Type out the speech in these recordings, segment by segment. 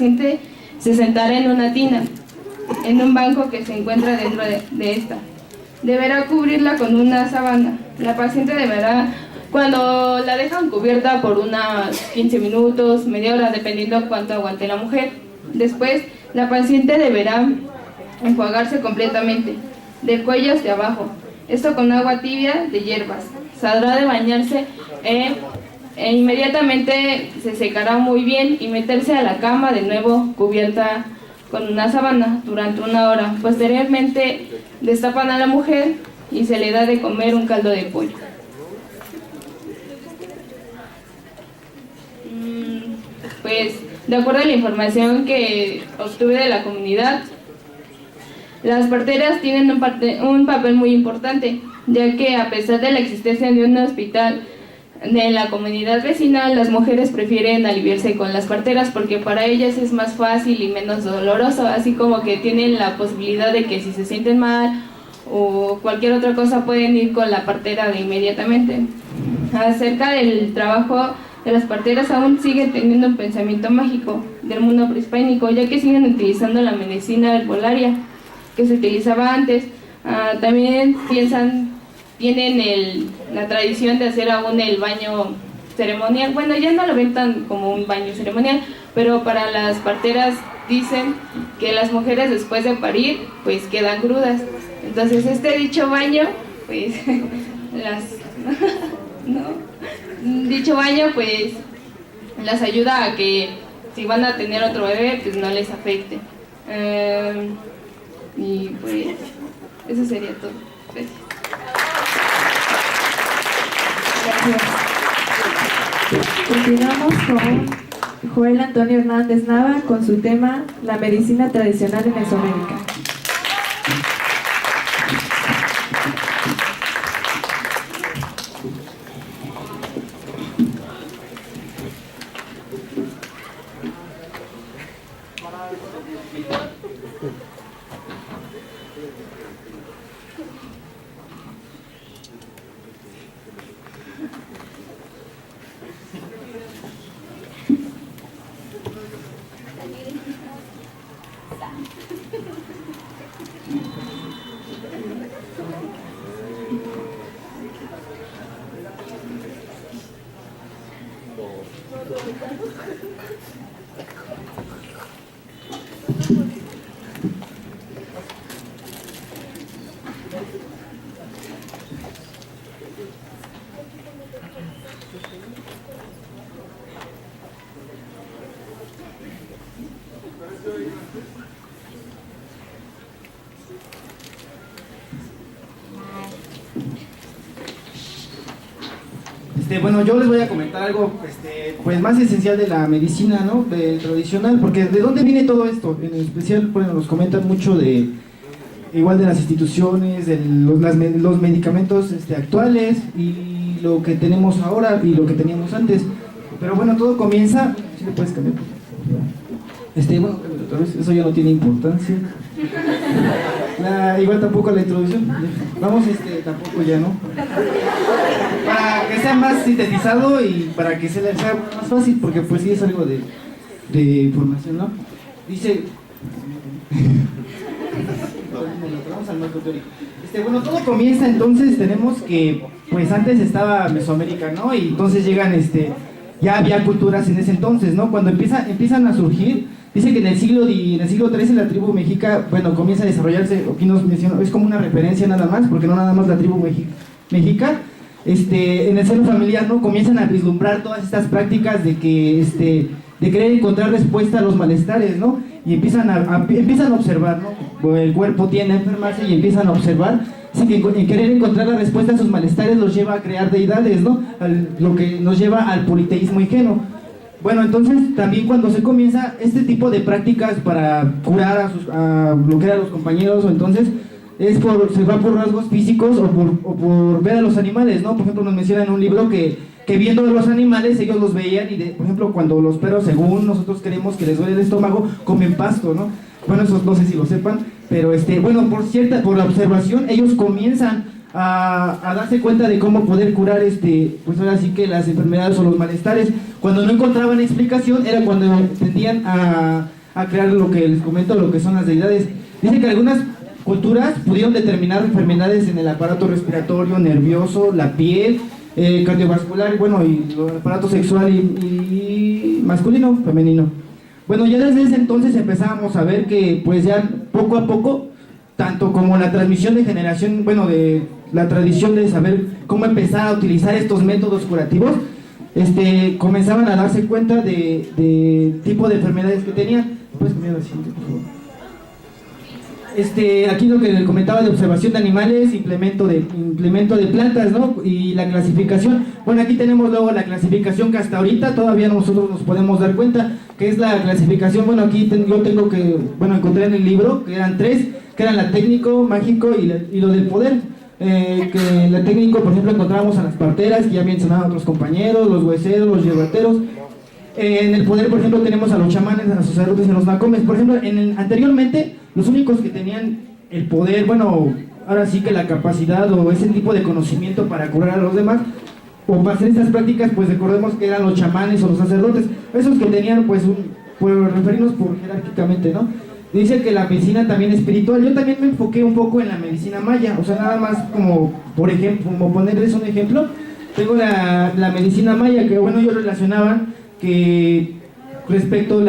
paciente se sentará en una tina, en un banco que se encuentra dentro de esta. Deberá cubrirla con una sábana. La paciente deberá, cuando la dejan cubierta por unos 15 minutos, media hora, dependiendo cuánto aguante la mujer. Después, la paciente deberá enjuagarse completamente, del cuello hacia abajo. Esto con agua tibia de hierbas. Saldrá de bañarse e inmediatamente se secará muy bien y meterse a la cama de nuevo cubierta con una sábana durante 1 hora. Posteriormente destapan a la mujer y se le da de comer un caldo de pollo. Pues de acuerdo a la información que obtuve de la comunidad, las parteras tienen un papel muy importante, ya que a pesar de la existencia de un hospital de la comunidad vecina, las mujeres prefieren aliviarse con las parteras porque para ellas es más fácil y menos doloroso, así como que tienen la posibilidad de que si se sienten mal o cualquier otra cosa pueden ir con la partera de inmediatamente. Acerca del trabajo de las parteras, aún siguen teniendo un pensamiento mágico del mundo prehispánico, ya que siguen utilizando la medicina herbolaria que se utilizaba antes. También tienen la tradición de hacer aún el baño ceremonial. Bueno, ya no lo ven tan como un baño ceremonial, pero para las parteras dicen que las mujeres después de parir pues quedan crudas. Entonces este dicho baño pues dicho baño pues las ayuda a que si van a tener otro bebé pues no les afecte. Y pues eso sería todo. Gracias. Continuamos con Joel Antonio Hernández Nava con su tema La medicina tradicional en Mesoamérica. Bueno, yo les voy a comentar algo pues más esencial de la medicina, ¿no? Tradicional, porque ¿de dónde viene todo esto? En especial, bueno, nos comentan mucho de igual de las instituciones, de los medicamentos actuales y lo que tenemos ahora y lo que teníamos antes. Pero bueno, todo comienza, ¿sí le puedes cambiar? Bueno, otra vez, eso ya no tiene importancia. Igual tampoco la introducción. Vamos, tampoco ya, ¿no? Para que sea más sintetizado y para que sea más fácil, porque pues sí es algo de información, ¿no? Dice... Vamos al marco teórico. Bueno, todo comienza entonces, tenemos que, pues antes estaba Mesoamérica, ¿no? Y entonces llegan, ya había culturas en ese entonces, ¿no? Cuando empiezan a surgir, dice que en el siglo XIII la tribu mexica, bueno, comienza a desarrollarse, aquí nos menciona, es como una referencia nada más, porque no nada más la tribu mexica, en el seno familiar, ¿no? Comienzan a vislumbrar todas estas prácticas de que, de querer encontrar respuesta a los malestares, ¿no? Y empiezan a observar, ¿no? El cuerpo tiende a enfermarse y empiezan a observar, así que en querer encontrar la respuesta a sus malestares los lleva a crear deidades, ¿no? Lo que nos lleva al politeísmo ingenuo. Bueno, entonces también cuando se comienza este tipo de prácticas para curar a bloquear a los compañeros, o entonces se va por rasgos físicos o por ver a los animales, ¿no? Por ejemplo, nos mencionan en un libro que viendo a los animales, ellos los veían y, por ejemplo, cuando los perros, según nosotros creemos que les duele el estómago, comen pasto, ¿no? Bueno, eso no sé si lo sepan, pero bueno, por la observación, ellos comienzan a darse cuenta de cómo poder curar pues ahora sí que las enfermedades o los malestares. Cuando no encontraban explicación era cuando tendían a crear lo que les comento, lo que son las deidades. Dice que algunas culturas pudieron determinar enfermedades en el aparato respiratorio, nervioso, la piel, cardiovascular, bueno, y el aparato sexual y masculino, femenino. Bueno, ya desde ese entonces empezábamos a ver que pues ya poco a poco, tanto como la transmisión de generación, bueno, de la tradición de saber cómo empezar a utilizar estos métodos curativos, comenzaban a darse cuenta de tipo de enfermedades que tenían. ¿Puedes cambiar la siguiente, por favor? Aquí lo que comentaba de observación de animales, implemento de plantas, ¿no? Y la clasificación. Bueno, aquí tenemos luego la clasificación que hasta ahorita todavía nosotros nos podemos dar cuenta, que es la clasificación. Bueno, aquí yo tengo que, bueno, encontré en el libro que eran 3, que eran la técnico, mágico y lo del poder. Que la técnico, por ejemplo, encontramos a las parteras, que ya mencionaban otros compañeros, los hueseros, los yerbateros. En el poder, por ejemplo, tenemos a los chamanes, a los sacerdotes y a los nacomes. Por ejemplo, anteriormente, los únicos que tenían el poder, bueno, ahora sí que la capacidad o ese tipo de conocimiento para curar a los demás, o para hacer estas prácticas, pues recordemos que eran los chamanes o los sacerdotes, esos que tenían, pues, por referirnos por jerárquicamente, ¿no? Dice que la medicina también espiritual. Yo también me enfoqué un poco en la medicina maya, o sea, nada más como, por ejemplo, como ponerles un ejemplo, tengo la medicina maya, que bueno, ellos relacionaban que respecto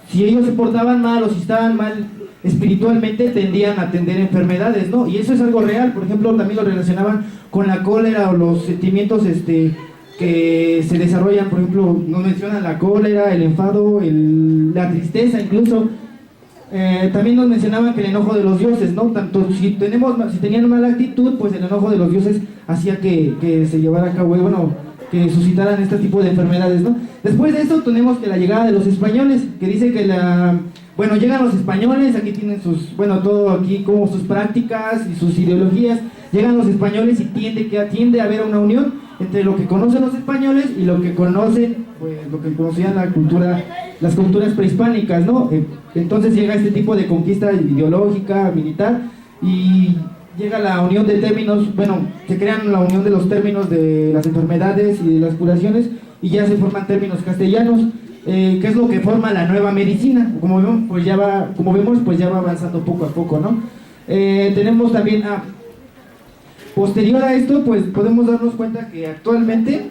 si ellos se portaban mal o si estaban mal espiritualmente, tendían a atender enfermedades, ¿no? Y eso es algo real. Por ejemplo, también lo relacionaban con la cólera o los sentimientos que se desarrollan. Por ejemplo, nos mencionan la cólera, el enfado, la tristeza incluso. También nos mencionaban que el enojo de los dioses, ¿no? Tanto si tenían mala actitud, pues el enojo de los dioses hacía que se llevara a cabo, bueno, que suscitaran este tipo de enfermedades, ¿no? Después de esto tenemos que la llegada de los españoles, que dice que bueno, llegan los españoles, aquí tienen todo aquí como sus prácticas y sus ideologías. Llegan los españoles y tiende a haber una unión entre lo que conocen los españoles y lo que conocen, pues lo que conocían las culturas prehispánicas, ¿no? Entonces llega este tipo de conquista ideológica, militar, y llega la unión de términos, bueno, se crean la unión de los términos de las enfermedades y de las curaciones, y ya se forman términos castellanos, que es lo que forma la nueva medicina. Como vemos, pues ya va avanzando poco a poco, ¿no? Tenemos también, posterior a esto, pues podemos darnos cuenta que actualmente,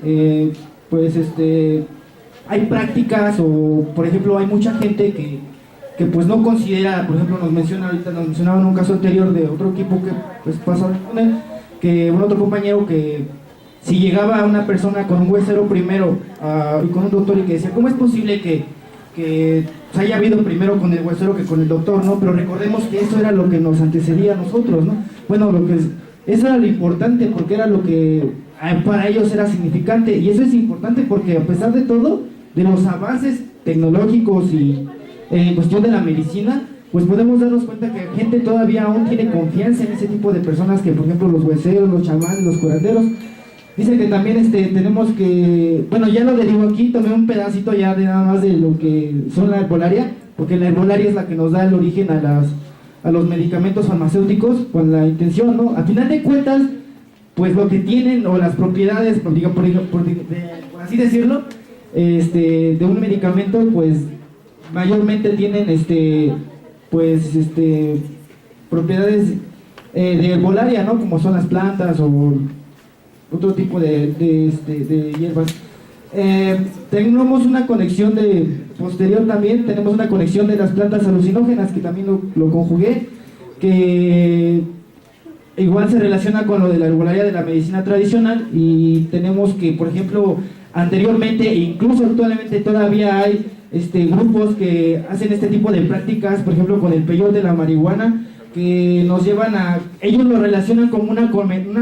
hay prácticas, o por ejemplo hay mucha gente que pues no considera, por ejemplo nos mencionaban un caso anterior de otro equipo que pues pasó con él, que un otro compañero que si llegaba una persona con un huesero primero y con un doctor, y que decía, ¿cómo es posible que se haya habido primero con el huesero que con el doctor, ¿no? Pero recordemos que eso era lo que nos antecedía a nosotros, ¿no? Bueno, eso era lo importante, porque era lo que para ellos era significante, y eso es importante porque a pesar de todo, de los avances tecnológicos y en cuestión de la medicina, pues podemos darnos cuenta que la gente todavía aún tiene confianza en ese tipo de personas, que por ejemplo los hueseros, los chamanes, los curanderos. Dice que también tenemos que, bueno, ya lo derivo aquí, tomé un pedacito ya de nada más de lo que son la herbolaria, porque la herbolaria es la que nos da el origen a los medicamentos farmacéuticos, con la intención, ¿no? A final de cuentas, pues lo que tienen, o las propiedades, por así decirlo, de un medicamento, pues mayormente tienen propiedades de herbolaria, ¿no? Como son las plantas o otro tipo de hierbas. Tenemos una conexión posterior también, tenemos una conexión de las plantas alucinógenas, que también lo conjugué, que igual se relaciona con lo de la herbolaria de la medicina tradicional. Y tenemos que, por ejemplo, anteriormente e incluso actualmente todavía hay grupos que hacen este tipo de prácticas, por ejemplo con el peyote de la marihuana, que nos llevan ellos lo relacionan como una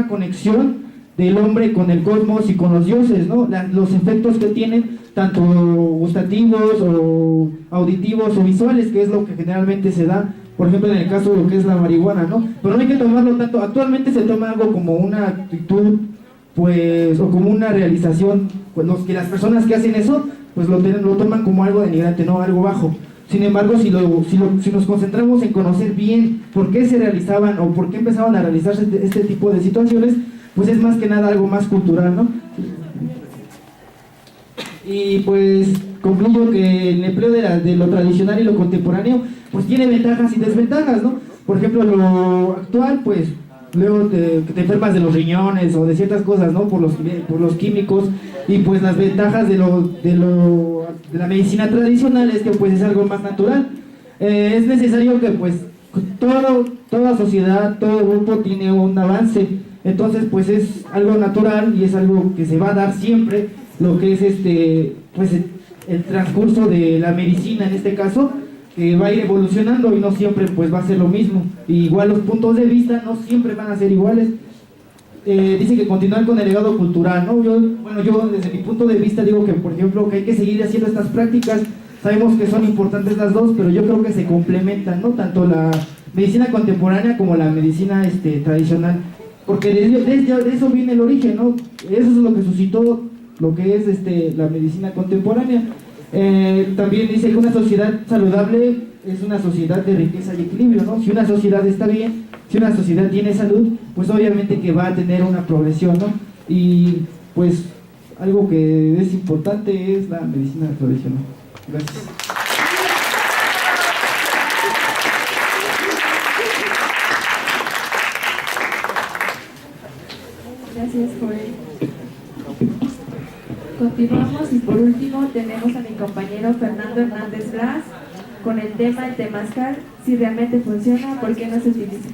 conexión del hombre con el cosmos y con los dioses, ¿no? Los efectos que tienen, tanto gustativos o auditivos o visuales, que es lo que generalmente se da, por ejemplo en el caso de lo que es la marihuana, ¿no? Pero no hay que tomarlo tanto. Actualmente se toma algo como una actitud, pues, o como una realización, pues que las personas que hacen eso, pues lo toman como algo denigrante, ¿no? Algo bajo. Sin embargo, si nos concentramos en conocer bien por qué se realizaban o por qué empezaban a realizarse este tipo de situaciones, pues es más que nada algo más cultural, ¿no? Y pues concluyo que el empleo de lo tradicional y lo contemporáneo pues tiene ventajas y desventajas, ¿no? Por ejemplo, lo actual, pues luego te enfermas de los riñones o de ciertas cosas, ¿no? Por los químicos, y pues las ventajas de la medicina tradicional es que pues es algo más natural. Es necesario que pues toda sociedad, todo grupo tiene un avance, entonces pues es algo natural y es algo que se va a dar siempre, lo que es pues el transcurso de la medicina en este caso, que va a ir evolucionando y no siempre pues va a ser lo mismo. Y igual los puntos de vista no siempre van a ser iguales. Dice que continuar con el legado cultural, ¿no? Yo desde mi punto de vista digo que, por ejemplo, que hay que seguir haciendo estas prácticas. Sabemos que son importantes las dos, pero yo creo que se complementan, ¿no? Tanto la medicina contemporánea como la medicina tradicional, porque de eso viene el origen, ¿no? Eso es lo que suscitó lo que es la medicina contemporánea. También dice que una sociedad saludable es una sociedad de riqueza y equilibrio, ¿no? Si una sociedad está bien, si una sociedad tiene salud, pues obviamente que va a tener una progresión, ¿no? Y pues algo que es importante es la medicina tradicional. Gracias. Gracias, Joel. Continuamos y por último tenemos a mi compañero Fernando Hernández Blas con el tema el temazcal, si realmente funciona, ¿por qué no se utiliza?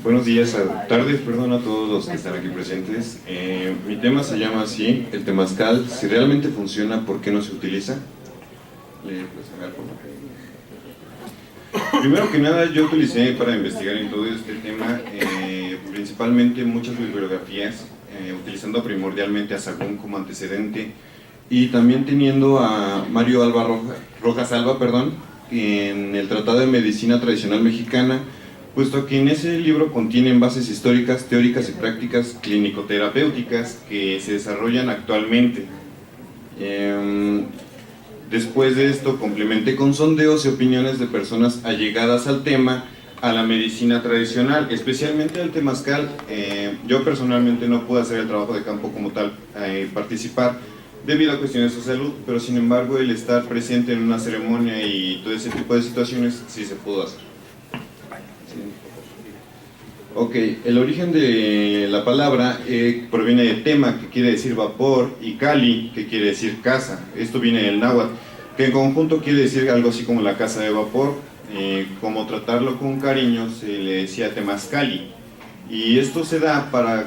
Buenos días, tardes, perdón, a todos los que están aquí presentes. Mi tema se llama así, el temazcal, si realmente funciona, ¿por qué no se utiliza? Primero que nada, yo utilicé para investigar en todo este tema principalmente muchas bibliografías, utilizando primordialmente a Sagún como antecedente, y también teniendo a Mario Rojas Alba, en el Tratado de Medicina Tradicional Mexicana, puesto que en ese libro contienen bases históricas, teóricas y prácticas clínico-terapéuticas que se desarrollan actualmente. Después de esto complementé con sondeos y opiniones de personas allegadas al tema, a la medicina tradicional, especialmente al temazcal. Yo personalmente no pude hacer el trabajo de campo como tal, participar debido a cuestiones de salud, pero sin embargo el estar presente en una ceremonia y todo ese tipo de situaciones sí se pudo hacer. Ok, el origen de la palabra proviene de tema, que quiere decir vapor, y cali, que quiere decir casa. Esto viene del náhuatl, que en conjunto quiere decir algo así como la casa de vapor. Como tratarlo con cariño se le decía temazcali, y esto se da para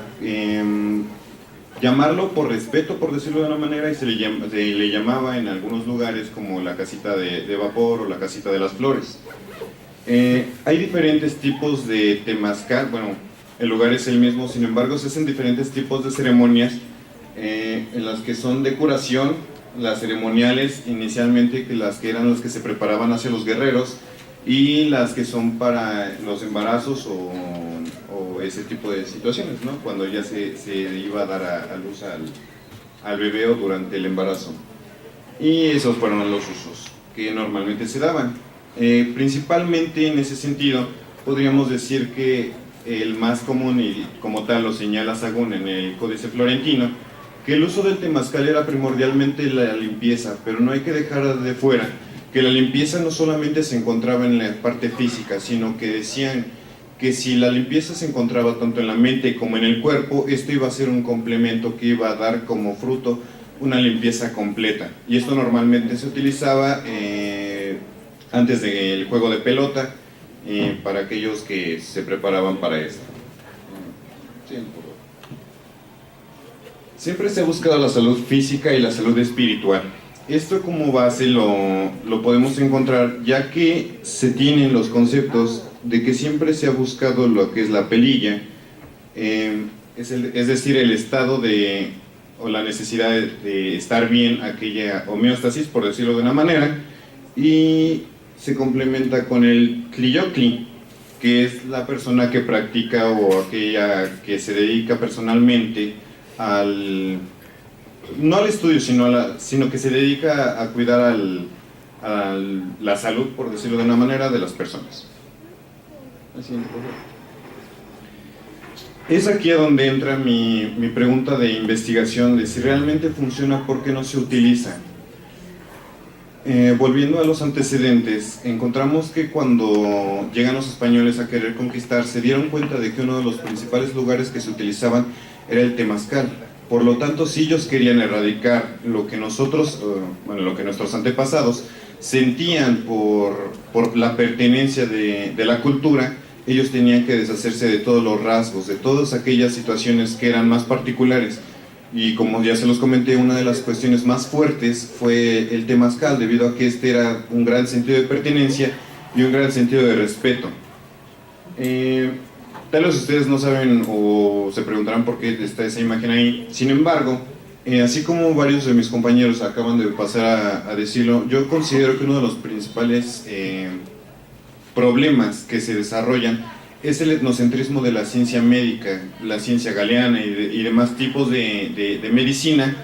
llamarlo por respeto, por decirlo de una manera, y se le llamaba en algunos lugares como la casita de vapor o la casita de las flores. Hay diferentes tipos de temazcal, bueno, el lugar es el mismo, sin embargo se hacen diferentes tipos de ceremonias en las que son de curación, las ceremoniales inicialmente, las que eran las que se preparaban hacia los guerreros, y las que son para los embarazos o ese tipo de situaciones, ¿no? Cuando ya se iba a dar a luz al bebé o durante el embarazo. Y esos fueron los usos que normalmente se daban. Principalmente en ese sentido podríamos decir que el más común, y como tal lo señala Sagún en el Códice Florentino, que el uso del temazcal era primordialmente la limpieza, pero no hay que dejar de fuera que la limpieza no solamente se encontraba en la parte física, sino que decían que si la limpieza se encontraba tanto en la mente como en el cuerpo, esto iba a ser un complemento que iba a dar como fruto una limpieza completa. Y esto normalmente se utilizaba antes del juego de pelota, para aquellos que se preparaban para esto. Siempre se ha buscado la salud física y la salud espiritual. Esto como base lo podemos encontrar, ya que se tienen los conceptos de que siempre se ha buscado lo que es la pelilla, es decir, el estado o la necesidad de estar bien, aquella homeostasis, por decirlo de una manera, y se complementa con el tliyoctli, que es la persona que practica o aquella que se dedica personalmente no al estudio, sino que se dedica a cuidar la salud, por decirlo de una manera, de las personas. Es aquí a donde entra mi pregunta de investigación de si realmente funciona, ¿por qué no se utiliza? Volviendo a los antecedentes, encontramos que cuando llegan los españoles a querer conquistar, se dieron cuenta de que uno de los principales lugares que se utilizaban era el temazcal. Por lo tanto, si ellos querían erradicar lo que lo que nuestros antepasados sentían por la pertenencia de la cultura, ellos tenían que deshacerse de todos los rasgos, de todas aquellas situaciones que eran más particulares. Y como ya se los comenté, una de las cuestiones más fuertes fue el temazcal, debido a que este era un gran sentido de pertenencia y un gran sentido de respeto. Tal vez ustedes no saben o se preguntarán por qué está esa imagen ahí. Sin embargo, así como varios de mis compañeros acaban de pasar a decirlo, yo considero que uno de los principales problemas que se desarrollan es el etnocentrismo de la ciencia médica, la ciencia galeana y demás tipos de medicina,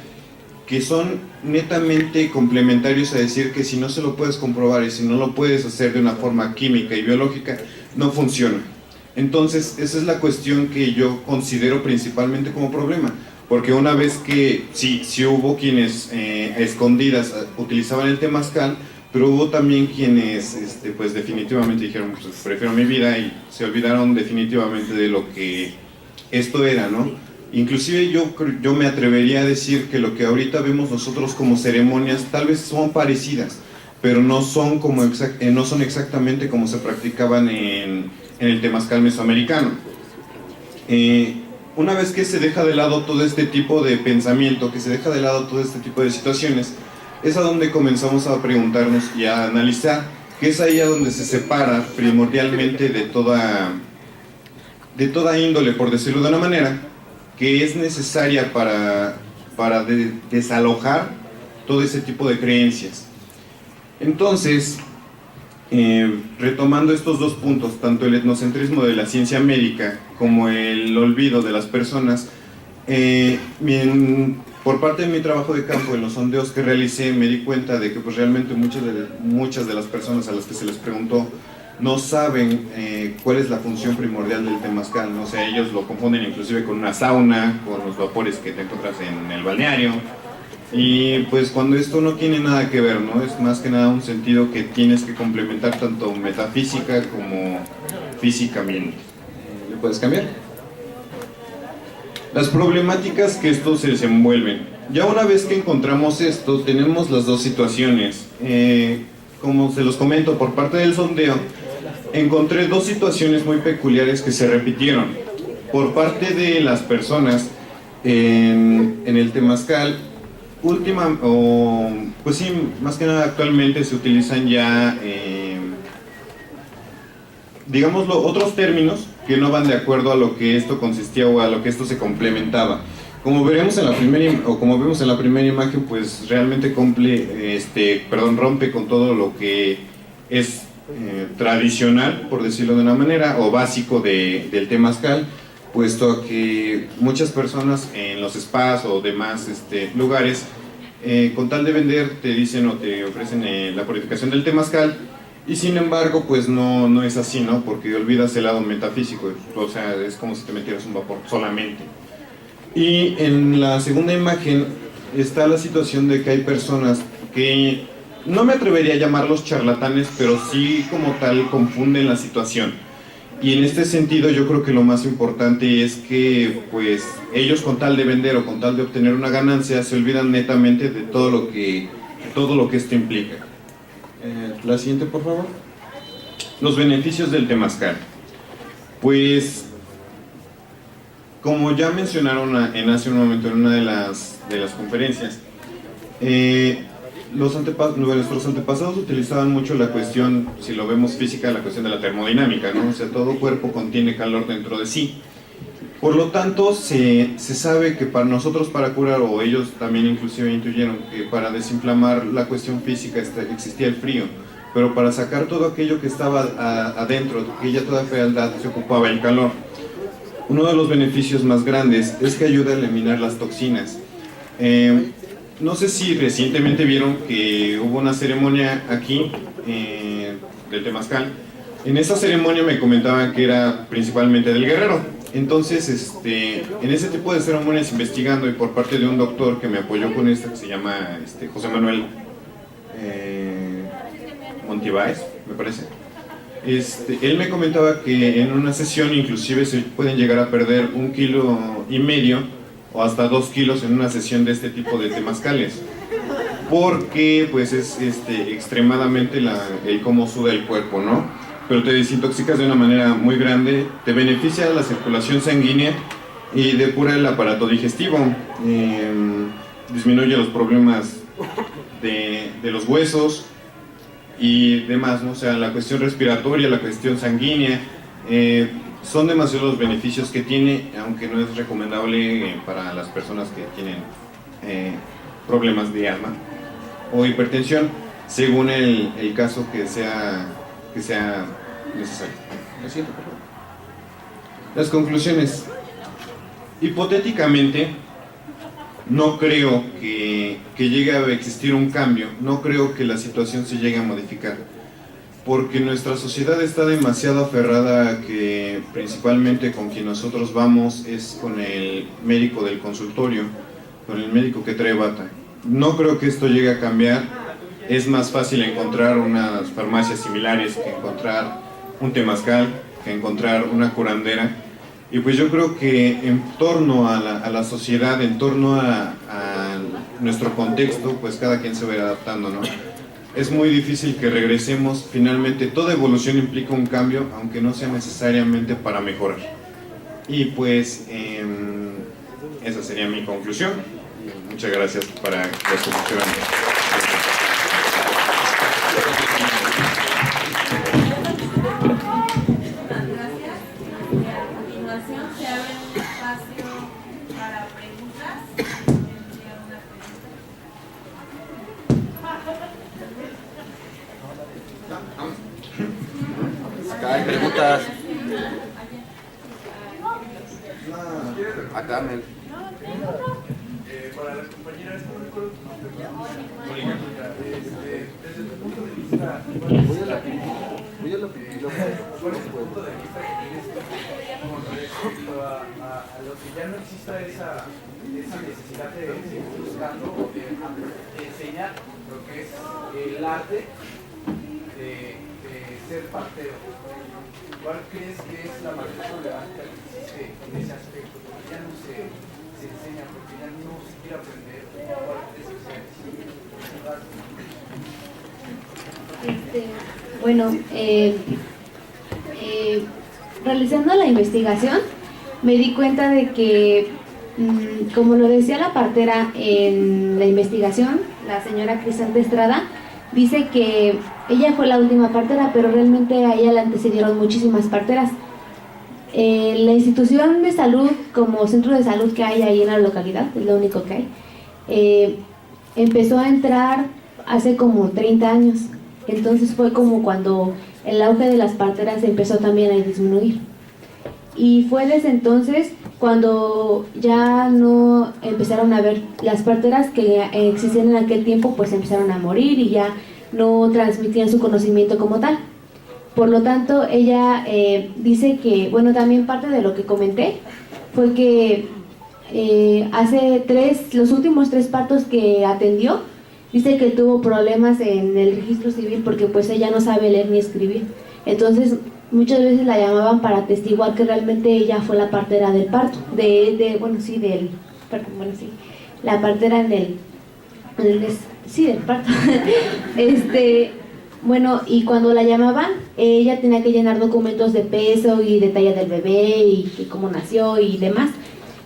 que son netamente complementarios a decir que si no se lo puedes comprobar y si no lo puedes hacer de una forma química y biológica, no funciona. Entonces, esa es la cuestión que yo considero principalmente como problema, porque una vez que sí hubo quienes a escondidas utilizaban el temazcal, pero hubo también quienes pues definitivamente dijeron, pues prefiero mi vida, y se olvidaron definitivamente de lo que esto era, ¿no? Inclusive yo me atrevería a decir que lo que ahorita vemos nosotros como ceremonias tal vez son parecidas, pero no son exactamente como se practicaban en el temazcal mesoamericano. Una vez que se deja de lado todo este tipo de pensamiento, que se deja de lado todo este tipo de situaciones, es a donde comenzamos a preguntarnos y a analizar, que es ahí a donde se separa primordialmente de toda índole, por decirlo de una manera, que es necesaria para desalojar todo ese tipo de creencias. Entonces, retomando estos dos puntos, tanto el etnocentrismo de la ciencia médica como el olvido de las personas, por parte de mi trabajo de campo, en los sondeos que realicé, me di cuenta de que pues realmente muchas de las personas a las que se les preguntó no saben cuál es la función primordial del temazcal, ¿no? O sea, ellos lo confunden inclusive con una sauna, con los vapores que te encuentras en el balneario, y pues cuando esto no tiene nada que ver, ¿no? Es más que nada un sentido que tienes que complementar tanto metafísica como físicamente. ¿Le puedes cambiar? Las problemáticas que esto se desenvuelven. Ya una vez que encontramos esto, tenemos las dos situaciones. Como se los comento, por parte del sondeo, encontré dos situaciones muy peculiares que se repitieron. Por parte de las personas en el temazcal, pues sí, más que nada actualmente se utilizan ya, digámoslo, otros términos que no van de acuerdo a lo que esto consistía o a lo que esto se complementaba. Como veremos en la primera imagen, pues realmente rompe con todo lo que es tradicional, por decirlo de una manera, o básico del temazcal, puesto a que muchas personas en los spas o demás lugares, con tal de vender, te dicen o te ofrecen la purificación del temazcal, y sin embargo, pues no es así, ¿no? Porque olvidas el lado metafísico, o sea, es como si te metieras un vapor solamente. Y en la segunda imagen está la situación de que hay personas que no me atrevería a llamarlos charlatanes, pero sí como tal confunden la situación. Y en este sentido yo creo que lo más importante es que pues ellos, con tal de vender o con tal de obtener una ganancia, se olvidan netamente de todo lo que esto implica. La siguiente, por favor. Los beneficios del temazcal. Pues, como ya mencionaron hace un momento en una de las conferencias, nuestros antepasados utilizaban mucho la cuestión, si lo vemos física, la cuestión de la termodinámica, ¿no? O sea, todo cuerpo contiene calor dentro de sí. Por lo tanto, se sabe que para nosotros, para curar, o ellos también inclusive intuyeron que para desinflamar la cuestión física existía el frío, pero para sacar todo aquello que estaba adentro, aquella toda fealdad, se ocupaba el calor. Uno de los beneficios más grandes es que ayuda a eliminar las toxinas. No sé si recientemente vieron que hubo una ceremonia aquí del Temazcal. En esa ceremonia me comentaban que era principalmente del Guerrero. Entonces, en ese tipo de ceremonias, investigando y por parte de un doctor que me apoyó con esta, que se llama José Manuel Montibáez, me parece. Él me comentaba que en una sesión inclusive se pueden llegar a perder 1,5 kilos o hasta 2 kilos en una sesión de este tipo de temazcales, porque pues es extremadamente el cómo suda el cuerpo, ¿no? Pero te desintoxicas de una manera muy grande, te beneficia la circulación sanguínea y depura el aparato digestivo, disminuye los problemas de los huesos y demás, ¿no? O sea, la cuestión respiratoria, la cuestión sanguínea, son demasiados los beneficios que tiene, aunque no es recomendable para las personas que tienen problemas de asma o hipertensión, según el caso que sea necesario. ¿Me siento, por favor? Las conclusiones. Hipotéticamente, no creo que llegue a existir un cambio, no creo que la situación se llegue a modificar, porque nuestra sociedad está demasiado aferrada a que principalmente con quien nosotros vamos es con el médico del consultorio, con el médico que trae bata. No creo que esto llegue a cambiar. Es más fácil encontrar unas farmacias similares que encontrar un temazcal, que encontrar una curandera. Y pues yo creo que en torno a la sociedad, en torno a nuestro contexto, pues cada quien se va a ir adaptando, ¿no? Es muy difícil que regresemos. Finalmente, toda evolución implica un cambio, aunque no sea necesariamente para mejorar. Y pues, esa sería mi conclusión. Muchas gracias para la escucha. Acá hay preguntas. A Carmen. Para las compañeras, no recuerdo tu nombre. Desde tu punto de vista, Voy a la pintura. ¿cuál es el punto de vista que tienes con respecto a lo que ya no exista esa necesidad de seguir buscando o de enseñar lo que es el arte de ser partero? ¿Cuál crees que es la mayor problemática que existe en ese aspecto? Porque ya no se enseña, porque ya no se quiere aprender. ¿Cuál crees que sea? Bueno, realizando la investigación me di cuenta de que, como lo decía la partera en la investigación, la señora Crisanta Estrada, dice que ella fue la última partera, pero realmente a ella le antecedieron muchísimas parteras. La institución de salud, como centro de salud que hay ahí en la localidad, es lo único que hay, empezó a entrar hace como 30 años. Entonces fue como cuando el auge de las parteras empezó también a disminuir. Y fue desde entonces cuando ya no empezaron a ver las parteras que existían en aquel tiempo, pues empezaron a morir y ya no transmitían su conocimiento como tal. Por lo tanto, ella dice que, bueno, también parte de lo que comenté fue que los últimos 3 partos que atendió, dice que tuvo problemas en el registro civil porque pues ella no sabe leer ni escribir. Entonces muchas veces la llamaban para atestiguar que realmente ella fue la partera del parto, la partera del parto. Bueno, y cuando la llamaban, ella tenía que llenar documentos de peso y de talla del bebé y cómo nació y demás.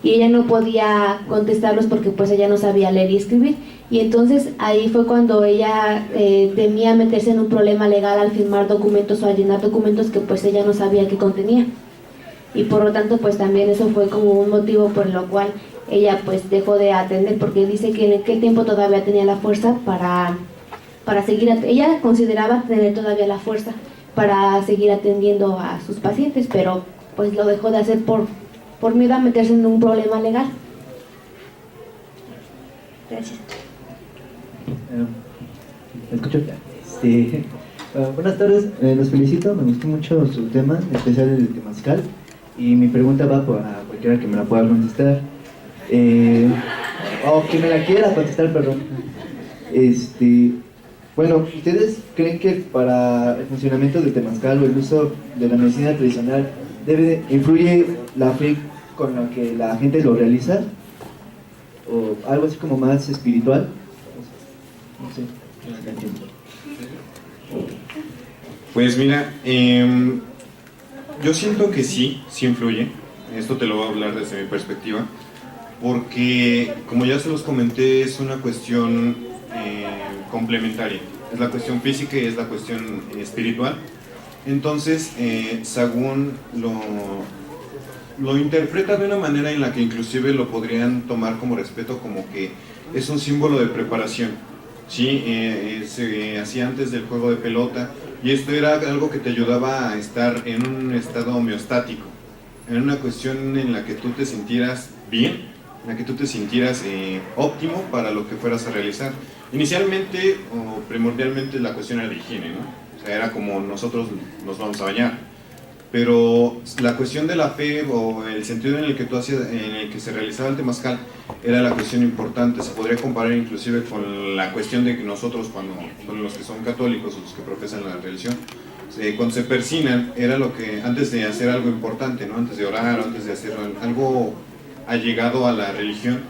Y ella no podía contestarlos porque pues ella no sabía leer y escribir. Y entonces ahí fue cuando ella temía meterse en un problema legal al firmar documentos o al llenar documentos que pues ella no sabía qué contenía. Y por lo tanto pues también eso fue como un motivo por lo cual ella pues dejó de atender, porque dice que en aquel tiempo todavía tenía la fuerza para para seguir, ella consideraba tener todavía la fuerza para seguir atendiendo a sus pacientes, pero pues lo dejó de hacer por miedo a meterse en un problema legal. Gracias. ¿Me escucho? Buenas tardes, los felicito, me gustó mucho su tema, en especial el temazcal, y mi pregunta va para cualquiera que me la pueda contestar, o que me la quiera contestar, perdón. Bueno, ¿ustedes creen que para el funcionamiento del temazcal o el uso de la medicina tradicional influye la fe con la que la gente lo realiza? ¿O algo así como más espiritual? No sé, no entiendo. Pues mira, yo siento que sí influye. Esto te lo voy a hablar desde mi perspectiva, porque como ya se los comenté, es una cuestión complementaria. Es la cuestión física y es la cuestión espiritual. Entonces, Sagún lo interpreta de una manera en la que inclusive lo podrían tomar como respeto, como que es un símbolo de preparación. Sí, se hacía antes del juego de pelota, y esto era algo que te ayudaba a estar en un estado homeostático, en una cuestión en la que tú te sintieras bien, en la que tú te sintieras óptimo para lo que fueras a realizar. Inicialmente o primordialmente la cuestión era de higiene, ¿no? O sea, era como nosotros nos vamos a bañar, pero la cuestión de la fe o el sentido en el que tú hacías, en el que se realizaba el temazcal, era la cuestión importante. Se podría comparar inclusive con la cuestión de que nosotros, con los que son católicos o los que profesan la religión, cuando se persinan, era lo que, antes de hacer algo importante, ¿no? Antes de orar o antes de hacer algo allegado a la religión,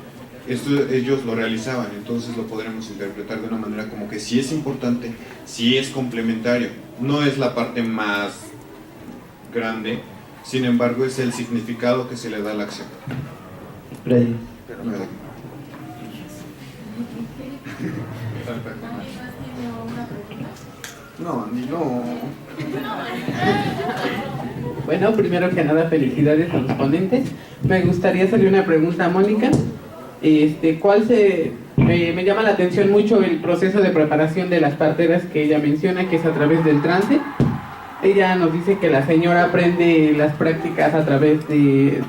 esto ellos lo realizaban. Entonces lo podremos interpretar de una manera como que sí es importante, sí es complementario, no es la parte más grande, sin embargo es el significado que se le da a la acción. Gracias. No. Bueno, primero que nada, felicidades a los ponentes. Me gustaría hacerle una pregunta a Mónica. Me llama la atención mucho el proceso de preparación de las parteras que ella menciona, que es a través del trance. Ella nos dice que la señora aprende las prácticas a través de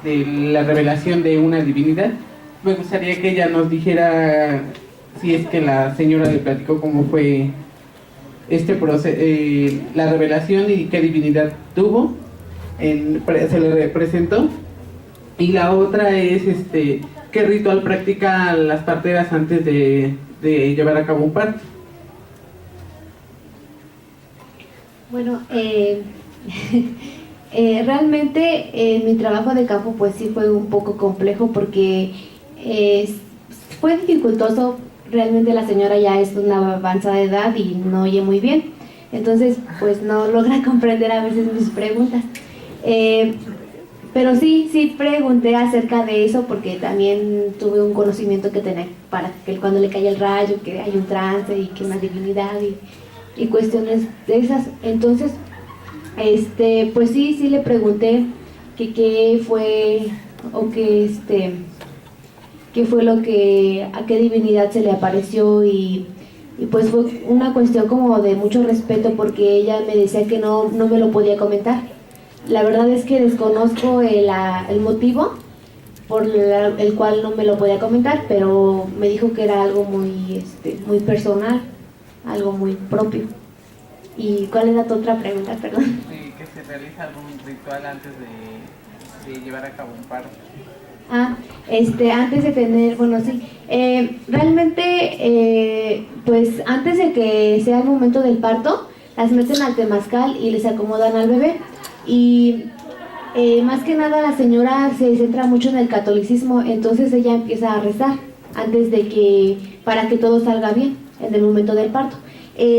la revelación de una divinidad. Me gustaría que ella nos dijera si es que la señora le platicó cómo fue este proceso, la revelación y qué divinidad tuvo, se le representó. Y la otra es qué ritual practican las parteras antes de llevar a cabo un parto. Bueno, realmente mi trabajo de campo pues sí fue un poco complejo porque fue dificultoso. Realmente la señora ya es una avanzada edad y no oye muy bien, entonces pues no logra comprender a veces mis preguntas, pero sí pregunté acerca de eso porque también tuve un conocimiento que tener para que cuando le cae el rayo, que hay un trance y que una divinidad y cuestiones de esas. Entonces pues sí le pregunté que qué fue o que qué fue lo que, a qué divinidad se le apareció y pues fue una cuestión como de mucho respeto porque ella me decía que no me lo podía comentar. La verdad es que desconozco el motivo por el cual no me lo podía comentar, pero me dijo que era algo muy personal, algo muy propio. ¿Y cuál era tu otra pregunta, perdón? Sí, que se realiza algún ritual antes de llevar a cabo un parto. Antes de tener, bueno, sí, realmente, pues antes de que sea el momento del parto, las meten al temazcal y les acomodan al bebé. Y más que nada la señora se centra mucho en el catolicismo, entonces ella empieza a rezar antes de para que todo salga bien en el momento del parto.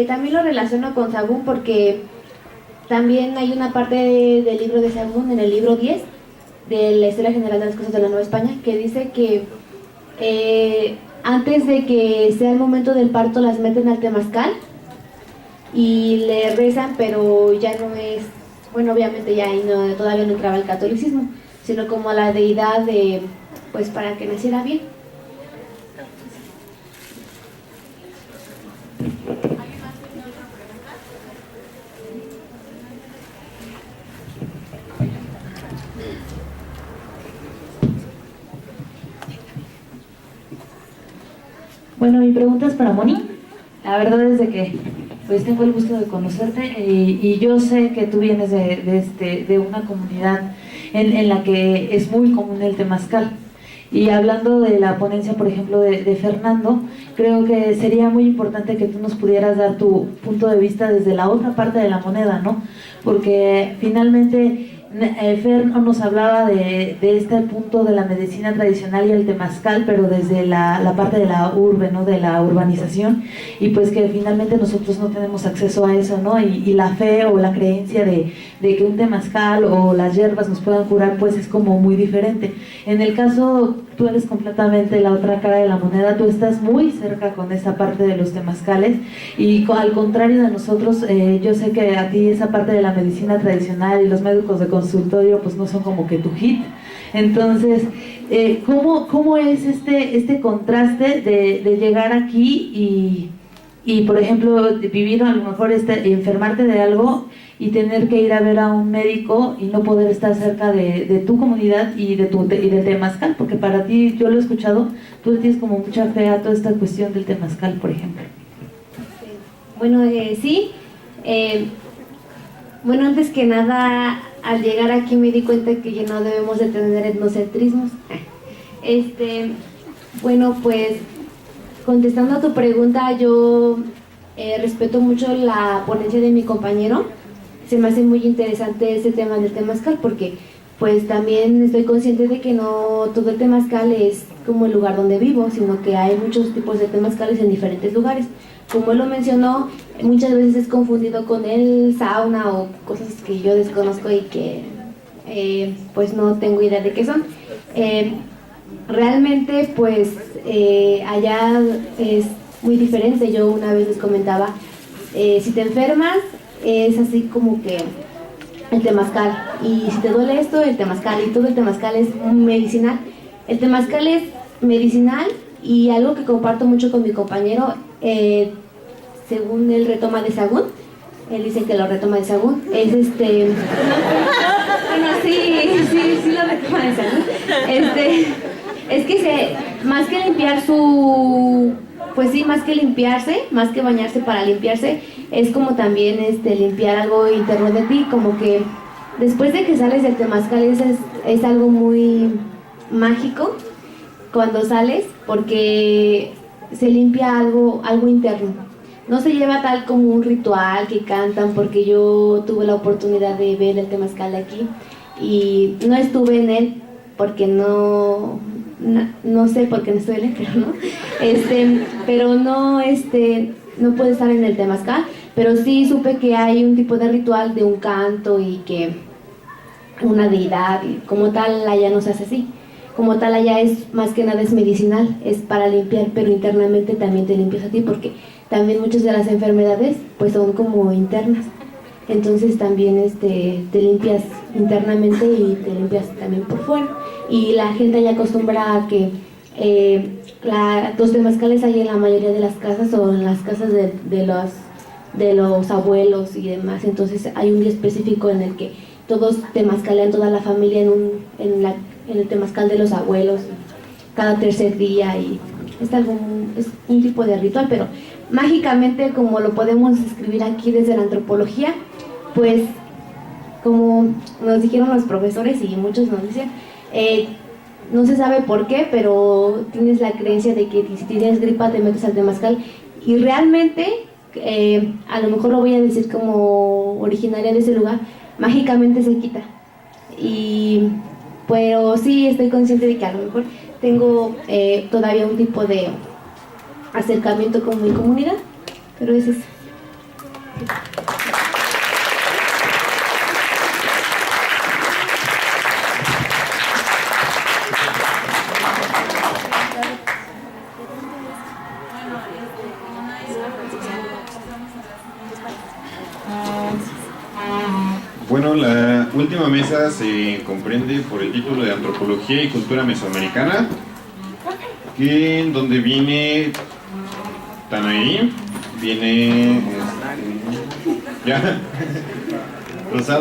También lo relaciono con Sagún porque también hay una parte del libro de Sagún, en el libro 10, de la Historia General de las Cosas de la Nueva España, que dice que antes de que sea el momento del parto las meten al temazcal y le rezan, pero ya no es, bueno, obviamente ya ahí todavía no entraba el catolicismo, sino como a la deidad pues para que naciera bien. Bueno, mi pregunta es para Moni. La verdad es de que pues tengo el gusto de conocerte y yo sé que tú vienes de una comunidad en la que es muy común el temazcal. Y hablando de la ponencia, por ejemplo, de Fernando, creo que sería muy importante que tú nos pudieras dar tu punto de vista desde la otra parte de la moneda, ¿no? Porque finalmente Fer nos hablaba de este punto de la medicina tradicional y el temazcal, pero desde la parte de la urbe, ¿no? De la urbanización, y pues que finalmente nosotros no tenemos acceso a eso, ¿no? Y la fe o la creencia de que un temazcal o las hierbas nos puedan curar, pues es como muy diferente. En el caso, tú eres completamente la otra cara de la moneda, tú estás muy cerca con esa parte de los temazcales, y al contrario de nosotros, yo sé que a ti esa parte de la medicina tradicional y los médicos de consultorio pues no son como que tu hit. Entonces, ¿cómo es este contraste de llegar aquí y por ejemplo vivir a lo mejor enfermarte de algo y tener que ir a ver a un médico y no poder estar cerca de tu comunidad y del temazcal? Porque para ti, yo lo he escuchado, tú tienes como mucha fe a toda esta cuestión del temazcal, por ejemplo. Bueno, sí. Bueno, antes que nada, al llegar aquí me di cuenta que ya no debemos de tener etnocentrismos. Bueno, pues contestando a tu pregunta, yo respeto mucho la ponencia de mi compañero. Se me hace muy interesante ese tema del temazcal porque pues también estoy consciente de que no todo el temazcal es como el lugar donde vivo, sino que hay muchos tipos de temazcales en diferentes lugares. Como él lo mencionó, muchas veces es confundido con el sauna o cosas que yo desconozco y que pues no tengo idea de qué son. Realmente pues allá es muy diferente. Yo una vez les comentaba, si te enfermas es así como que el temazcal, y si te duele esto, el temazcal, y todo el temazcal es medicinal. El temazcal es medicinal, y algo que comparto mucho con mi compañero, según él retoma de Sagún, él dice que lo retoma de Sagún, es bueno, sí lo retoma de Sagún, es que más que limpiar pues sí, más que limpiarse, más que bañarse para limpiarse, es como también limpiar algo interno de ti, como que después de que sales del temazcal es algo muy mágico cuando sales, porque se limpia algo interno. No se lleva tal como un ritual que cantan, porque yo tuve la oportunidad de ver el temazcal aquí y no estuve en él porque no sé por qué no estoy en él, pero no puedo estar en el temazcal, pero sí supe que hay un tipo de ritual de un canto y que una deidad, y como tal allá no se hace así. Como tal allá es más que nada es medicinal, es para limpiar, pero internamente también te limpias a ti, porque también muchas de las enfermedades pues son como internas. Entonces también te limpias internamente y te limpias también por fuera. Y la gente ya acostumbra a que los temazcales hay en la mayoría de las casas o en las casas de los abuelos y demás. Entonces hay un día específico en el que todos temazcalean, toda la familia en el temazcal de los abuelos cada tercer día, y es un tipo de ritual, pero mágicamente, como lo podemos escribir aquí desde la antropología, pues como nos dijeron los profesores y muchos nos dicen, no se sabe por qué, pero tienes la creencia de que si tienes gripa te metes al temazcal, y realmente, a lo mejor lo voy a decir como originaria de ese lugar, mágicamente se quita. Pero sí estoy consciente de que a lo mejor tengo todavía un tipo de acercamiento con mi comunidad, pero es eso. Bueno, la última mesa se comprende por el título de Antropología y Cultura Mesoamericana, en donde viene Tanaí, viene ya Rosado.